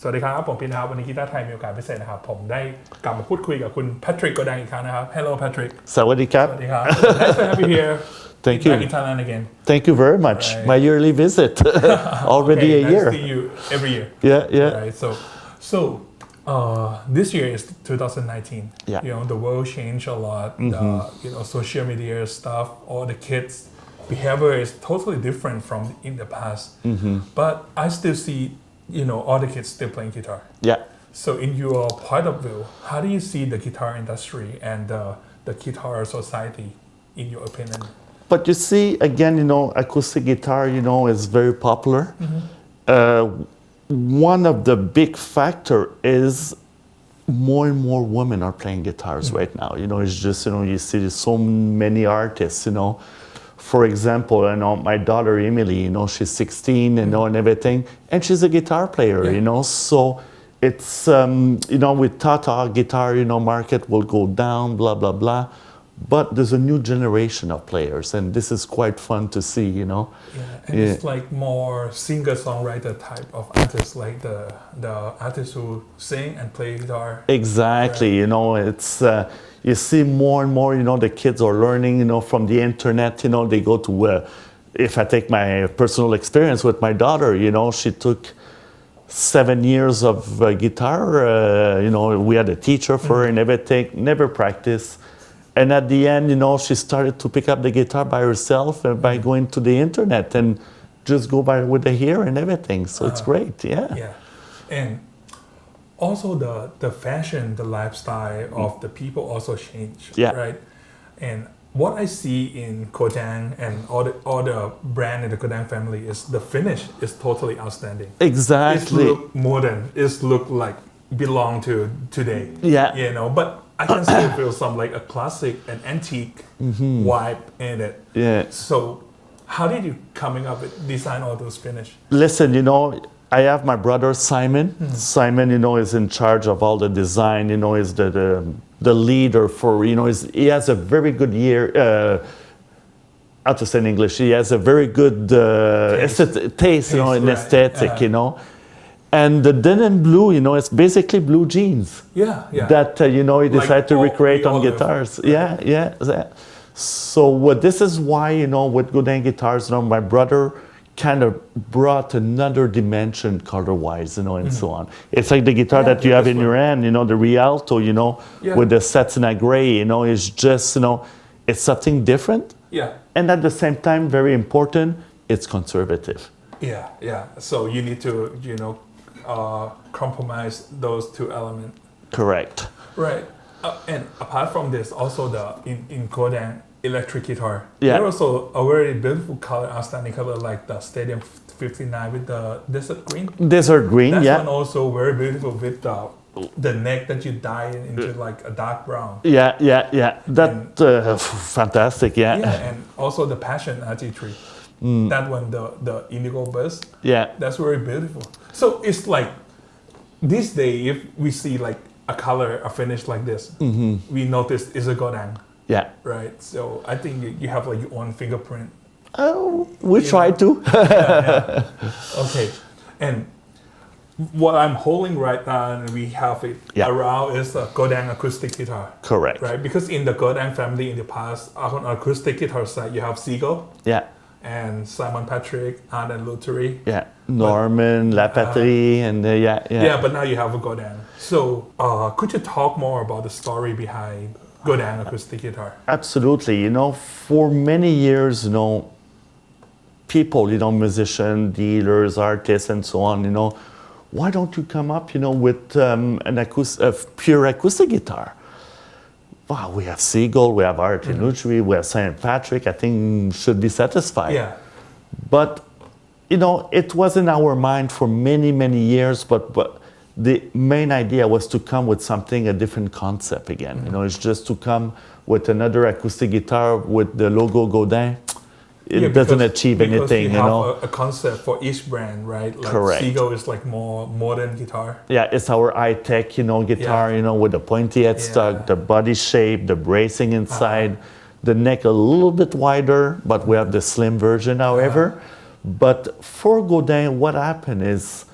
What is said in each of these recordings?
สวัสดีครับผมพีนะครับวันนี้กีตาร์ไทยมีโอกาสพิเศษนะครับผมได้กลับมาพูดคุยกับคุณ Patrick Godin อีกครั้งนะครับ Hello Patrick สวัสดีครับ สวัสดีครับ Nice to have you here Thank back you. in Thailand again Thank you very much. Right. My yearly visit. Already okay, a year. Nice to see you every year Yeah. right so this year is 2019 Yeah. the world changed a lot the social media stuff all the kids behavior is totally different from in the past but I still see all the kids still playing guitar Yeah. so in your point of view how do you see the guitar industry and the guitar society in your opinion But you see, again, acoustic guitar, is very popular. One of the big factor is more and more women are playing guitars right now. It's just, you see so many artists, For example, my daughter Emily, she's 16, and everything, and she's a guitar player, So it's, we thought our guitar, market will go down, blah, blah, blah. But there's a new generation of players, and this is quite fun to see, It's like more singer-songwriter type of artists, like the artists who sing and play guitar. Exactly, it's you see more and more, the kids are learning, from the internet, they go to, if I take my personal experience with my daughter, she took 7 years of guitar, we had a teacher for her and everything, never practiced. And at the end, she started to pick up the guitar by herself and by going to the internet and just go by with the ear and everything. So it's great, Yeah, and also the fashion, the lifestyle of the people also change, right? And what I see in Godin and all the brand in the Godin family is the finish is totally outstanding. Exactly. It look modern. It look like belong to today. Yeah. But I can still feel some like a classic and antique vibe in it. Yeah. So how did you coming up with design all those finish? Listen, I have my brother Simon. Simon, is in charge of all the design, is the leader for, he has a very good how to say in English, he has a very good taste, in right. aesthetic, And the denim blue, it's basically blue jeans. Yeah. That, he decided to recreate on guitars. Yeah. So this is why, with Godin guitars, my brother kind of brought another dimension color-wise, and so on. It's like the guitar that you have in your hand, the Rialto, with the satina gray, is just, it's something different. Yeah. And at the same time, very important, it's conservative. Yeah. So you need to, compromise those two elements. Correct. Right. And apart from this, also in Godin electric guitar. Yeah. There also a very beautiful color, outstanding color like the Stadium 59 with the desert green. Desert green, That one also very beautiful with the neck that you dye into like a dark brown. Yeah. That fantastic, Yeah, and also the Passion RG3. That one, the indigo burst. Yeah. That's very beautiful. So it's like this day, if we see like a color, a finish like this, we notice it's a Godin. Yeah. Right. So I think you have like your own fingerprint. We try to. Yeah. Okay. And what I'm holding right now, and we have it around, is a Godin acoustic guitar. Correct. Right. Because in the Godin family in the past, on acoustic guitar side, you have Seagull. Yeah. And Simon Patrick, Art and Luthery. Yeah. Norman, La Patrie, and yeah. Yeah, but now you have a Godin. So could you talk more about the story behind Godin acoustic guitar? Absolutely. For many years, people, musicians, dealers, artists, and so on, why don't you come up, with a pure acoustic guitar? Wow, we have Seagull, we have Art and Luthery, we have Simon Patrick, I think should be satisfied. Yeah. But, it was in our mind for many, many years, but the main idea was to come with something, a different concept again. It's just to come with another acoustic guitar with the logo Godin. It doesn't achieve anything, you have a concept for each brand, right? Like Correct. Seagull is like more modern guitar. Yeah, it's our high-tech, guitar, with the pointy headstock, the body shape, the bracing inside, the neck a little bit wider, but we have the slim version, however. But for Godin, what happened is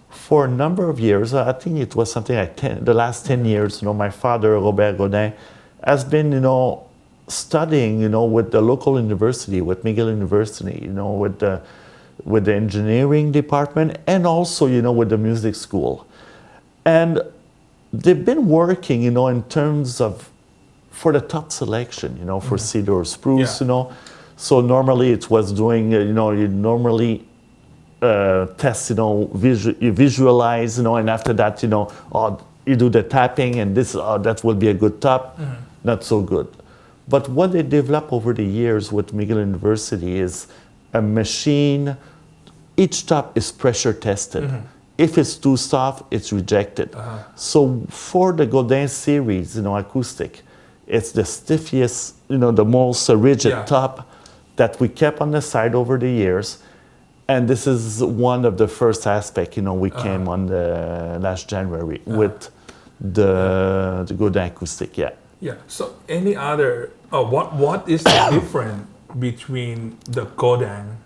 for a number of years, I think it was something like the last 10 years, my father, Robert Godin, has been, studying, with the local university, with McGill University, with the engineering department and also, with the music school. And they've been working, in terms of, for the top selection, for cedar or spruce, So normally it was doing, you normally test, you visualize, and after that, you do the tapping and that will be a good top, not so good. But what they developed over the years with McGill University is a machine. Each top is pressure tested. If it's too soft, it's rejected. So for the Godin series, acoustic, it's the stiffest, the most rigid top that we kept on the side over the years. And this is one of the first aspects, we came on the last January with the Godin acoustic, Yeah. So any other, what is the difference between the Godin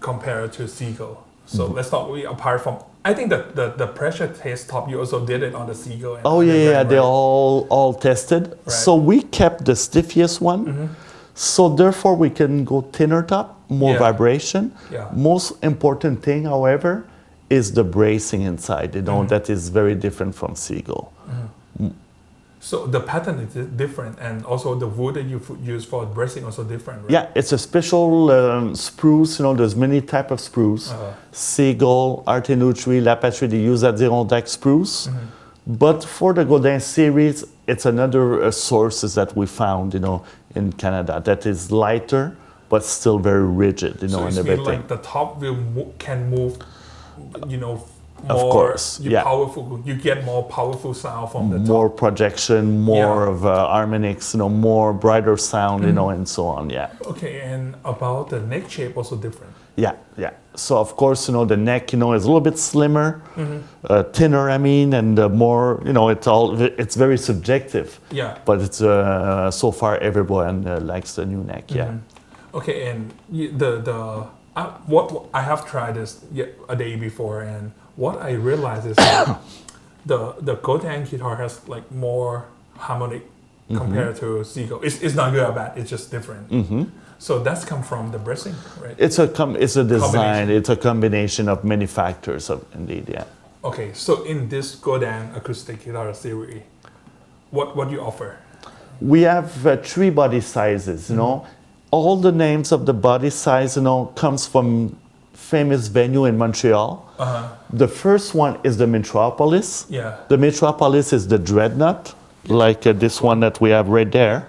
compared to Seagull? So let's talk apart from, I think that the pressure test top, you also did it on the Seagull. And they're all tested. Right. So we kept the stiffiest one. So therefore we can go thinner top, more vibration. Most important thing, however, is the bracing inside, that is very different from Seagull. So the pattern is different, and also the wood that you use for bracing also different, right? Yeah, it's a special spruce. There's many types of spruce. Seagull, Arténutri, La Patrie, they use Adirondack spruce. But for the Godin series, it's another sources that we found, in Canada that is lighter but still very rigid, so and everything. So like the top can move, more, of course, powerful. You get more powerful sound from the top. More projection, more of harmonics, more brighter sound, and so on. Yeah. Okay, and about the neck shape also different. Yeah. So of course, the neck, is a little bit slimmer, thinner. And more, it's very subjective. Yeah. But it's so far everyone likes the new neck. Yeah. Okay, and what I have tried this a day before, and what I realized is that the Godin guitar has like more harmonic compared to Seagull. It's not good or bad. It's just different. So that's come from the bracing, right? It's a design. It's a combination of many factors. Indeed, yeah. Okay, so in this Godin acoustic guitar series, what do you offer? We have 3 body sizes. All the names of the body size, comes from famous venue in Montreal. The first one is the Metropolis. Yeah. The Metropolis is the Dreadnought, like this one that we have right there.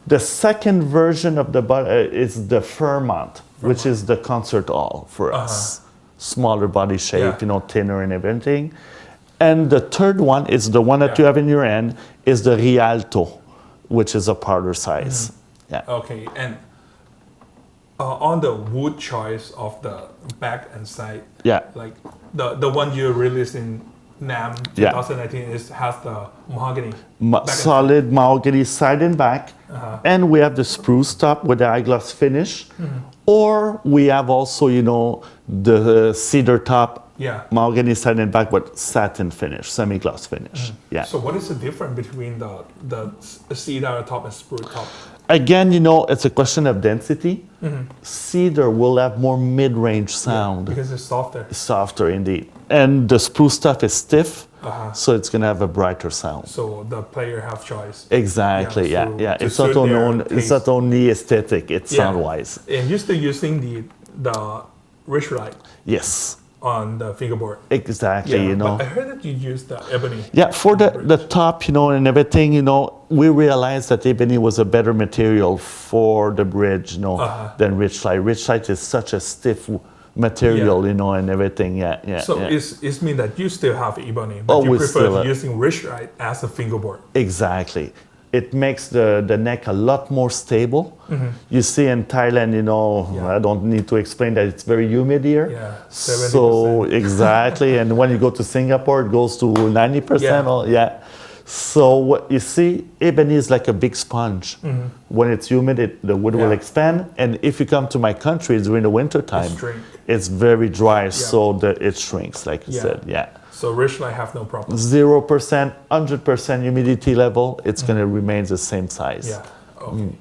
The second version of the body is the Fairmont, which is the concert hall for us. Smaller body shape, thinner and everything. And the third one is the one that you have in your hand, is the Rialto, which is a powder size. Yeah. Okay, and on the wood choice of the back and side, like the one you released in NAMM 2019 has the mahogany. Solid mahogany side and back. And we have the spruce top with the eyeglass finish. Or we have also, the cedar top, mahogany side and back with satin finish, semi-gloss finish. Yeah. So what is the difference between the cedar top and spruce top? Again, it's a question of density. Cedar will have more mid-range sound. Because it's softer. Softer, indeed. And the spruce stuff is stiff, so it's going to have a brighter sound. So the player have choice. Exactly, yeah. It's not only aesthetic, it's sound-wise. And you're still using the rich light. Yes. On the fingerboard. Exactly, But I heard that you use the ebony. Yeah, for the top, and everything, we realized that ebony was a better material for the bridge, than rich light. Rich light is such a stiff material, and everything. So it's mean that you still have ebony, but you prefer using rich light as a fingerboard. Exactly. It makes the neck a lot more stable. You see in Thailand, I don't need to explain that it's very humid here. Yeah, 70%. So exactly, and when you go to Singapore, it goes to 90%. So what you see, ebony is like a big sponge. When it's humid, the wood will expand. And if you come to my country during the winter time, it's very dry, so that it shrinks, like you said. Yeah. So Richelieu have no problem. 0%, 100% humidity level, it's going to remain the same size. Yeah. Okay.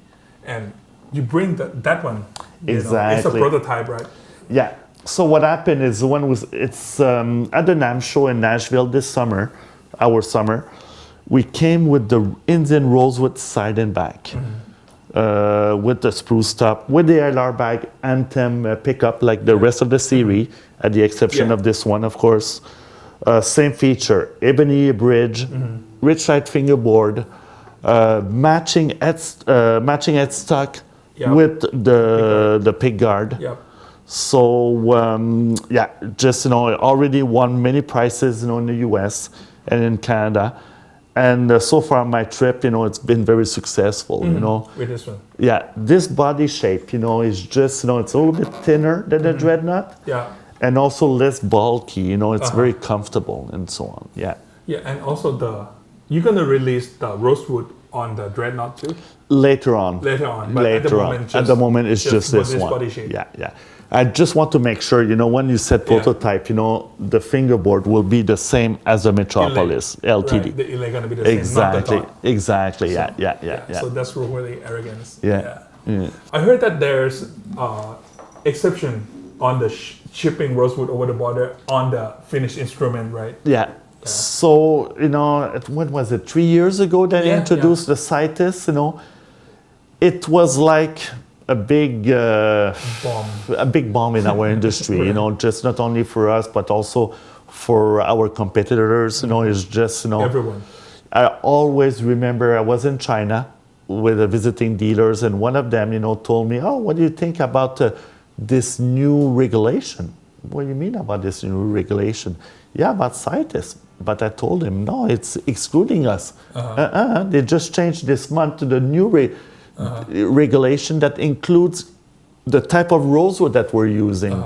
And you bring that one. Exactly. It's a prototype, right? Yeah. So what happened is it's at the NAMM show in Nashville this summer, our summer, we came with the Indian rosewood side and back, with the spruce top, with the LR bag anthem pickup like the rest of the series, at the exception of this one, of course. Same feature, ebony bridge, rich light fingerboard, matching headstock with the pick guard. Yep. So just already won many prizes in the US and in Canada, and so far my trip it's been very successful. With this one. Yeah, this body shape is just it's a little bit thinner than the Dreadnought. Yeah. And also less bulky, it's very comfortable and so on. Yeah. Yeah, and also you're gonna release the rosewood on the Dreadnought too? Later on. But at the moment it's just this one. Body shape. Yeah. I just want to make sure, when you said prototype, the fingerboard will be the same as the Metropolis LTD. Right, the Elay gonna be the same, not the dot. Exactly. Yeah. So that's really arrogance. Yeah. I heard that there's exception on the shipping rosewood over the border on the finished instrument, right? Yeah. So, when was it? 3 years ago that they introduced the Citus, it was like a big bomb in our industry, just not only for us, but also for our competitors, it's just, everyone. I always remember I was in China with the visiting dealers, and one of them, told me, oh, what do you think about this new regulation? What do you mean about this new regulation? Yeah, about Citus. But I told him, no, it's excluding us. They just changed this month to the new regulation that includes the type of rosewood that we're using.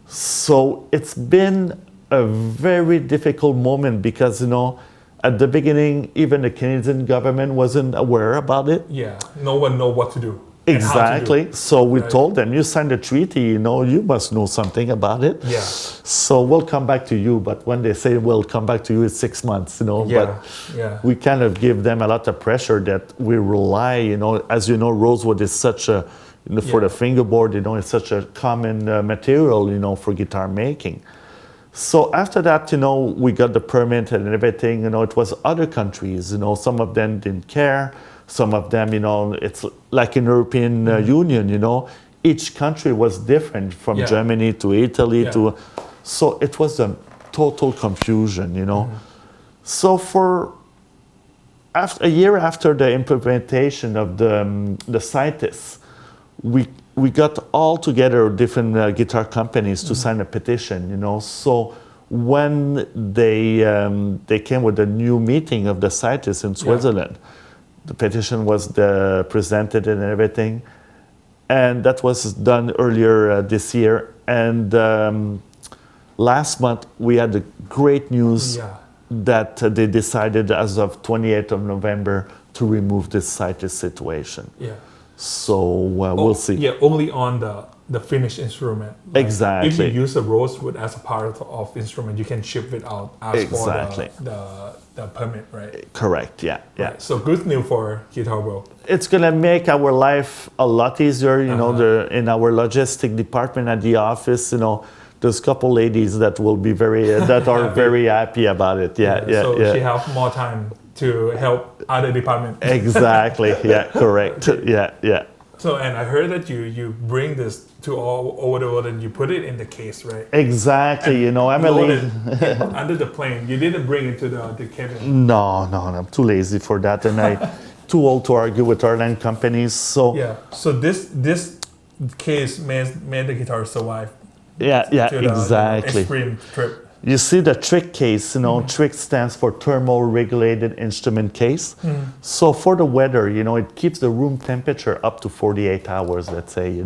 So it's been a very difficult moment because, at the beginning, even the Canadian government wasn't aware about it. Yeah, no one know what to do. Exactly. So we told them, you signed a treaty, you must know something about it. Yeah. So we'll come back to you. But when they say we'll come back to you, it's 6 months, But we kind of give them a lot of pressure that we rely, as rosewood is such a, for the fingerboard, it's such a common material, for guitar making. So after that, we got the permit and everything, it was other countries, some of them didn't care. Some of them, it's like in European Union, each country was different from Germany to Italy so it was a total confusion, So for a year after the implementation of the Citus, we got all together different guitar companies to sign a petition, So when they came with a new meeting of the Citus in Switzerland, the petition was presented and everything, and that was done earlier this year. And last month we had the great news that they decided as of 28th of November to remove this Citus situation. Yeah. So we'll see. Yeah, only on the finished instrument. Exactly. If you use a rosewood as a part of instrument, you can ship without ask for the permit, right? Correct. Yeah. Right. So good news for Guitar World. It's gonna make our life a lot easier. In our logistic department at the office, there's a couple ladies that will be very happy about it. So she have more time to help other departments. Exactly. Yeah. Correct. Yeah. So, and I heard that you bring this to all over the world and you put it in the case, right? Exactly. Emily. Under the plane. You didn't bring it to the cabin. No, I'm too lazy for that, and I too old to argue with airline companies. So So this case made the guitar survive. Exactly. Extreme trip. You see the trick case, trick stands for thermal regulated instrument case. So for the weather, it keeps the room temperature up to 48 hours, let's say,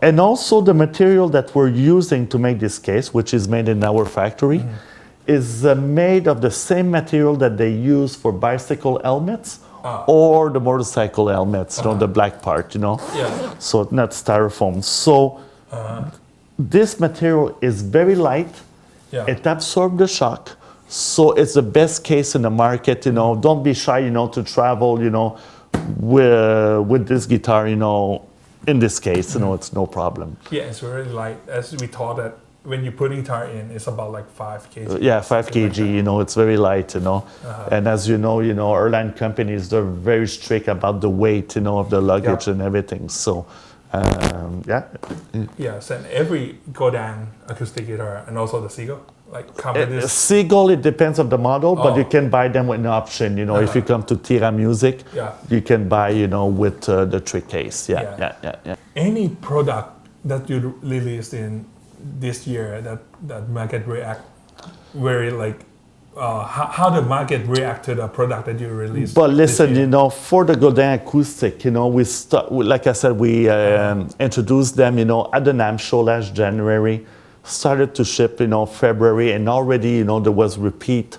And also the material that we're using to make this case, which is made in our factory, is made of the same material that they use for bicycle helmets or the motorcycle helmets, the black part, So not styrofoam. So this material is very light. Yeah. It absorbs the shock. So it's the best case in the market, you know. Don't be shy, you know, to travel, you know, with this guitar, you know. In this case, you know, it's no problem. Yeah, it's very light. As we thought that when you put guitar in, it's about like 5 kg. Yeah, 5 kg, like you know, it's very light, you know. And as you know, airline companies, they're very strict about the weight, you know, of the luggage and everything. So, yeah. Yes, and every Godin acoustic guitar and also the Seagull, like come with this. Seagull, it depends on the model, but you can buy them with an option. You know, if you come to Tira Music, you can buy, you know, with the trick case. Yeah. Any product that you released in this year that market react very like how the market react to the product that you released? But listen, you know, for the Godin acoustic, you know, like I said, we introduced them, you know, at the NAMM show last January, started to ship, you know, February, and already, you know, there was repeat,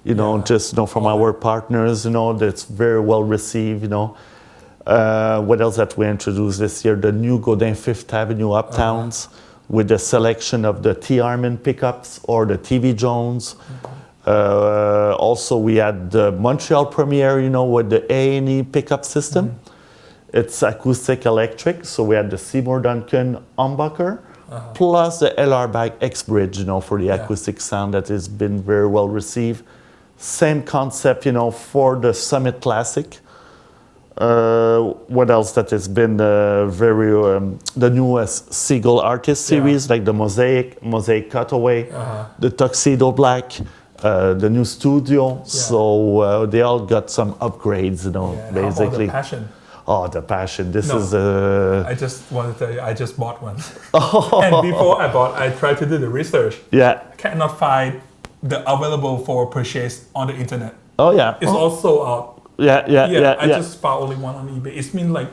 you know, just, you know, from our partners, you know, that's very well received, you know. What else that we introduced this year? The new Godin Fifth Avenue Uptowns with the selection of the T. Harmon pickups or the TV Jones. Also, we had the Montreal premiere, you know, with the A&E pickup system. It's acoustic electric, so we had the Seymour Duncan humbucker, plus the LR Bag X Bridge, you know, for the acoustic sound that has been very well received. Same concept, you know, for the Summit Classic. What else that has been the newest Seagull Artist series, like the Mosaic Cutaway, the Tuxedo Black, the new Studio. So they all got some upgrades, you know, basically. How about the Passion? Oh, the Passion. This is I just want to tell you, I just bought one. And before I bought, I tried to do the research. Yeah. I cannot find the available for purchase on the internet. Oh, yeah. It's also out. Yeah. I just found only one on eBay. It's mean like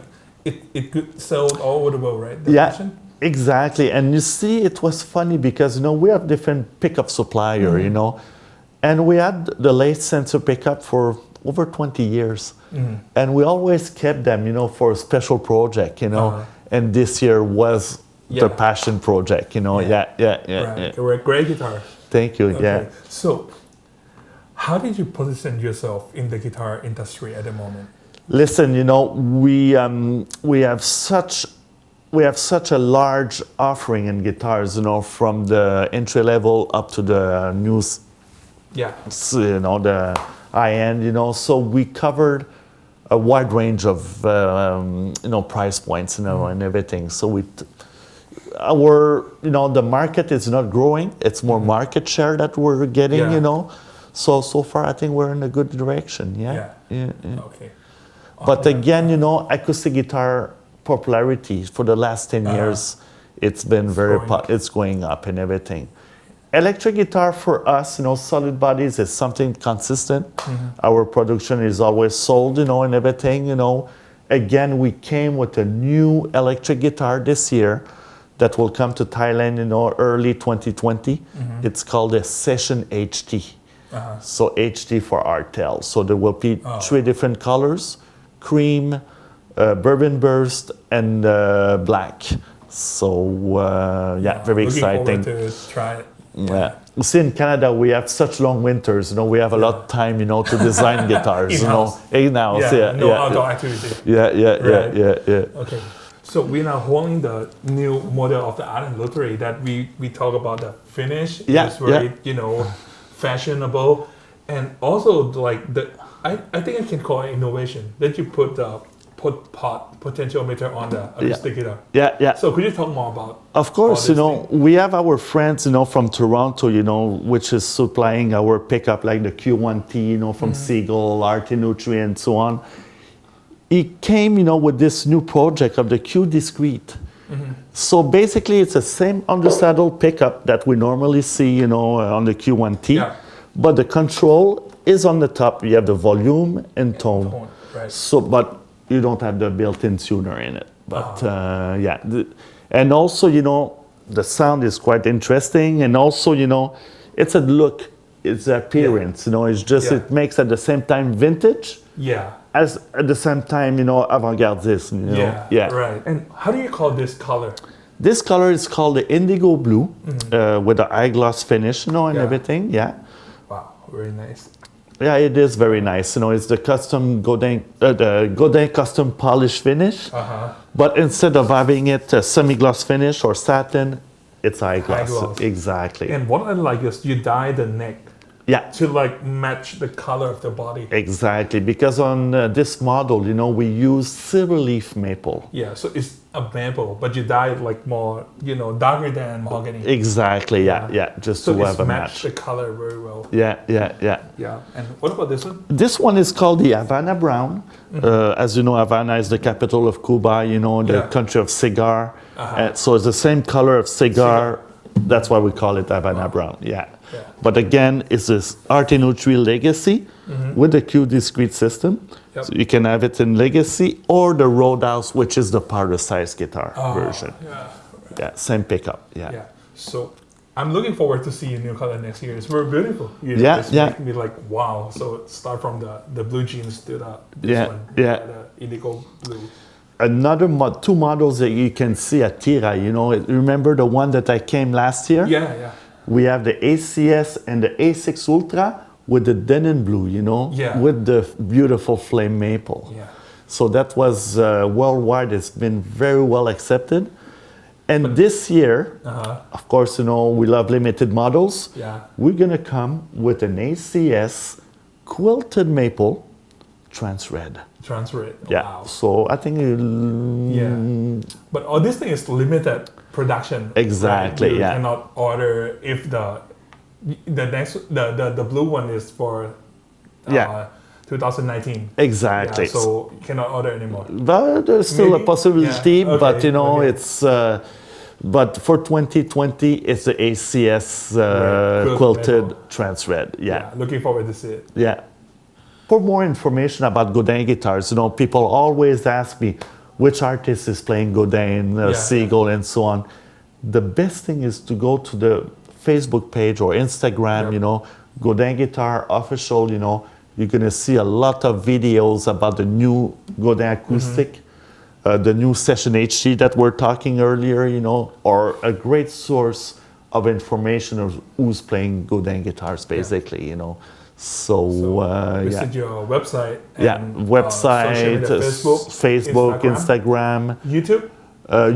it could sell all over the world, right? The Passion? Exactly. And you see, it was funny because, you know, we have different pickup supplier, you know, and we had the late sensor pickup for over 20 years. And we always kept them, you know, for a special project, you know, and this year was the Passion project, you know. Right. Great guitar. Thank you. Okay. So, how did you position yourself in the guitar industry at the moment? Listen, you know, we have such a large offering in guitars, you know, from the entry level up to the new, you know, the high end, you know. So we covered a wide range of you know, price points, you know, and everything. So you know, the market is not growing; it's more market share that we're getting, you know. So far, I think we're in a good direction. Yeah. Okay. But again, you know, acoustic guitar popularity for the last 10 years, it's been it's going up and everything. Electric guitar for us, you know, solid bodies is something consistent. Our production is always sold, you know, and everything, you know. Again, we came with a new electric guitar this year that will come to Thailand, you know, early 2020. It's called a Session HT. So HT for Artel. So there will be 3 different colors: cream, bourbon burst, and black. So very exciting. Looking forward to try it. Yeah. See, in Canada, we have such long winters. You know, we have a lot of time, you know, to design guitars. You know, in-house. Outdoor activity. Yeah. Okay. So we're now holding the new model of the Art & Lottery that we talk about the finish. It's very, you know, fashionable, and also like I think I can call it innovation that you put the potentiometer on the acoustic guitar. Yeah. So could you talk more about? Of course, you know, we have our friends, you know, from Toronto, you know, which is supplying our pickup like the Q1T, you know, from Seagull, Artinutri, and so on. He came, you know, with this new project of the Q Discrete. So basically, it's the same undersaddle pickup that we normally see, you know, on the Q1T, but the control is on the top. You have the volume and tone. Right. So, but you don't have the built-in tuner in it. But and also, you know, the sound is quite interesting, and also, you know, it's a look, it's the appearance. You know, it's just it makes at the same time vintage. As at the same time, you know, avant-gardist. You know? Right. And how do you call this color? This color is called the indigo blue with the eyeglass finish, and everything. Yeah. Wow, very nice. Yeah, it is very nice. It's the custom the Godin custom polish finish. But instead of having it a semi-gloss finish or satin, it's eyeglass. Exactly. And what I like is you dye the neck. Yeah. To match the color of the body. Exactly, because on this model, we use silver leaf maple. Yeah, so it's a maple, but you dye it more, darker than mahogany. Exactly, yeah, just so to have a match the color very well. Yeah. Yeah, and what about this one? This one is called the Havana Brown. As you know, Havana is the capital of Cuba, the country of cigar. So it's the same color of cigar. That's why we call it Havana Brown, yeah. But again, it's this Artinutri Legacy with the Q discrete system. So you can have it in Legacy or the Roadhouse, which is the powder size guitar version. Yeah, same pickup. Yeah. So I'm looking forward to see a new color next year. It's very beautiful. It's making me wow. So start from the blue jeans to this one. The indigo blue. Another two models that you can see at Tira. Remember the one that I came last year? Yeah. We have the ACS and the A6 Ultra with the denim blue, with the beautiful flame maple. Yeah. So that was worldwide. It's been very well accepted. And this year, of course, we love limited models. Yeah. We're going to come with an ACS quilted maple trans red. Trans red. Yeah. Wow. So I think. But all this thing is limited production. Exactly. Right? You cannot order if the blue one is for 2019. Exactly. So you cannot order anymore. But there's still a possibility. Okay. But it's. But for 2020, it's the ACS quilted trans red. Yeah. Looking forward to see it. Yeah. For more information about Godin guitars, people always ask me which artist is playing Godin, Siegel, and so on. The best thing is to go to the Facebook page or Instagram, Godin Guitar Official, you're going to see a lot of videos about the new Godin acoustic, the new Session HD that we're talking earlier, or a great source of information of who's playing Godin guitars, basically, So visit your website. And, website, Facebook, Instagram, YouTube.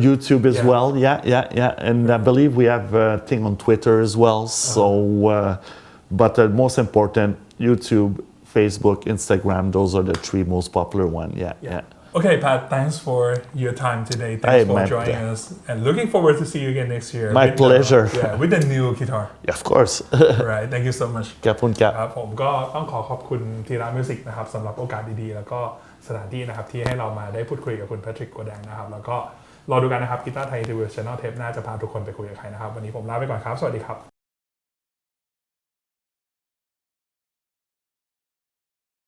YouTube as well. Yeah. And I believe we have a thing on Twitter as well. So, but the most important, YouTube, Facebook, Instagram. Those are the three most popular ones. Yeah. Okay, Pat, thanks for your time today. Thanks for joining us. And looking forward to see you again next year. My pleasure. With the new guitar. Yeah, of course. Right, thank you so much. ครับผมก็ต้องขอบคุณทีรามิวสิกนะครับสำหรับโอกาสดีๆแล้วก็สถานที่นะครับที่ให้เรามาได้พูดคุยกับคุณแพทริก โกแดงนะครับแล้วก็รอดูกันนะครับกีตาร์ไทยทีวี Channel เทปหน้าจะพาทุกคนไปคุยกับใครนะครับวันนี้ผมลาไปก่อนครับสวัสดีครับ